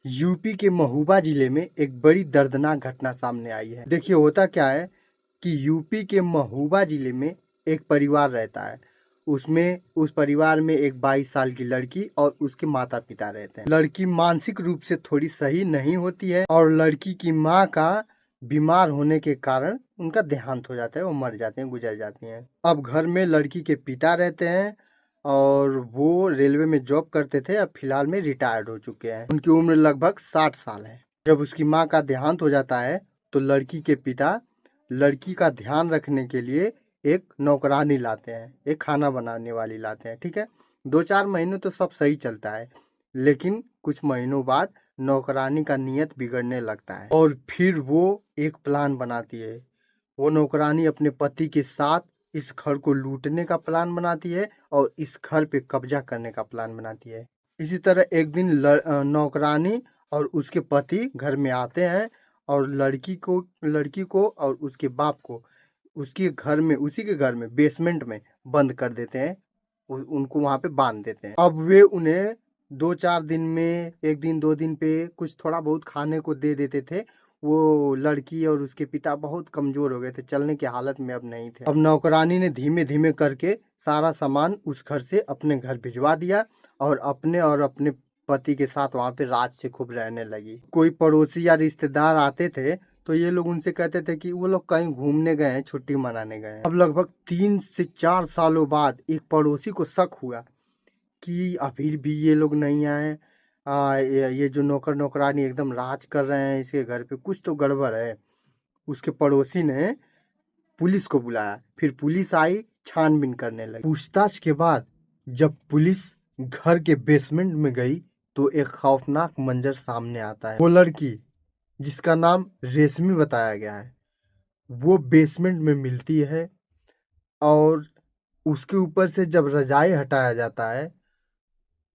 UP के महोबा जिले में एक बड़ी दर्दनाक घटना सामने आई है। देखिए होता क्या है कि यूपी के महोबा जिले में एक परिवार रहता है। उसमें उस परिवार में एक 22 साल की लड़की और उसके माता पिता रहते हैं। लड़की मानसिक रूप से थोड़ी सही नहीं होती है और लड़की की माँ का बीमार होने के कारण उनका देहांत हो जाता है, वो मर जाते हैं, गुजर जाती हैं। अब घर में लड़की के पिता रहते हैं और वो रेलवे में जॉब करते थे। अब फिलहाल में रिटायर्ड हो चुके हैं। उनकी उम्र लगभग 60 साल है। जब उसकी माँ का देहांत हो जाता है तो लड़की के पिता लड़की का ध्यान रखने के लिए एक नौकरानी लाते हैं, एक खाना बनाने वाली लाते हैं। ठीक है, 2-4 महीने तो सब सही चलता है, लेकिन कुछ महीनों बाद नौकरानी का नियत बिगड़ने लगता है और फिर वो एक प्लान बनाती है। वो नौकरानी अपने पति के साथ इस घर को लूटने का प्लान बनाती है और इस घर पे कब्जा करने का प्लान बनाती है। इसी तरह एक दिन नौकरानी और उसके पति घर में आते हैं और लड़की को और उसके बाप को उसके घर में, उसी के घर में बेसमेंट में बंद कर देते हैं। उनको वहां पे बांध देते हैं। अब वे उन्हें 2-4 दिन में, एक दिन 2 दिन पे कुछ थोड़ा बहुत खाने को दे देते थे। वो लड़की और उसके पिता बहुत कमजोर हो गए थे, चलने की हालत में अब नहीं थे। अब नौकरानी ने धीमे धीमे करके सारा सामान उस घर से अपने घर भिजवा दिया और अपने पति के साथ वहां पे राज से खूब रहने लगी। कोई पड़ोसी या रिश्तेदार आते थे तो ये लोग उनसे कहते थे कि वो लोग कहीं घूमने गए हैं, छुट्टी मनाने गए हैं। अब लगभग 3 से 4 सालों बाद एक पड़ोसी को शक हुआ कि अभी भी ये लोग नहीं आए। ये जो नौकर नौकरानी एकदम राज कर रहे हैं इसके घर पे, कुछ तो गड़बड़ है। उसके पड़ोसी ने पुलिस को बुलाया। फिर पुलिस आई, छानबीन करने लगी। पूछताछ के बाद जब पुलिस घर के बेसमेंट में गई तो एक खौफनाक मंजर सामने आता है। वो लड़की जिसका नाम रेशमी बताया गया है, वो बेसमेंट में मिलती है और उसके ऊपर से जब रजाई हटाया जाता है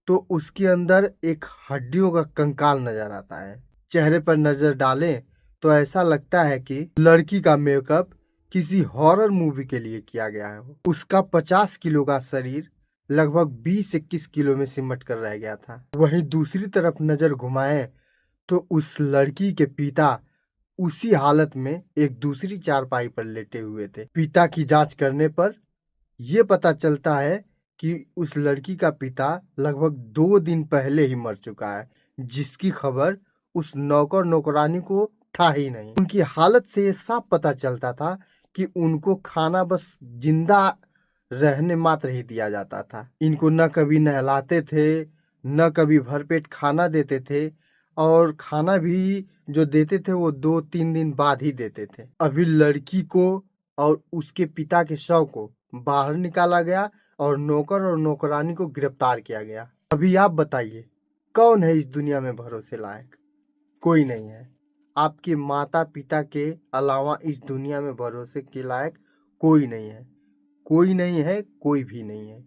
तो उसके अंदर एक हड्डियों का कंकाल नजर आता है। चेहरे पर नजर डालें तो ऐसा लगता है कि लड़की का मेकअप किसी हॉरर मूवी के लिए किया गया है। उसका 50 किलो का शरीर लगभग 20-21 किलो में सिमट कर रह गया था। वहीं दूसरी तरफ नजर घुमाएं तो उस लड़की के पिता उसी हालत में एक दूसरी चारपाई पर लेटे हुए थे। पिता की जांच करने पर यह पता चलता है कि उस लड़की का पिता लगभग 2 दिन पहले ही मर चुका है, जिसकी खबर उस नौकर नौकरानी को था ही नहीं। उनकी हालत से ये साफ पता चलता था कि उनको खाना बस जिंदा रहने मात्र ही दिया जाता था। इनको न कभी नहलाते थे, न कभी भरपेट खाना देते थे और खाना भी जो देते थे वो 2-3 दिन बाद ही देते थे। अभी लड़की को और उसके पिता के शव को बाहर निकाला गया और नौकर और नौकरानी को गिरफ्तार किया गया। अभी आप बताइए, कौन है इस दुनिया में भरोसे लायक? कोई नहीं है। आपके माता पिता के अलावा इस दुनिया में भरोसे के लायक कोई नहीं है। कोई नहीं है, कोई भी नहीं है।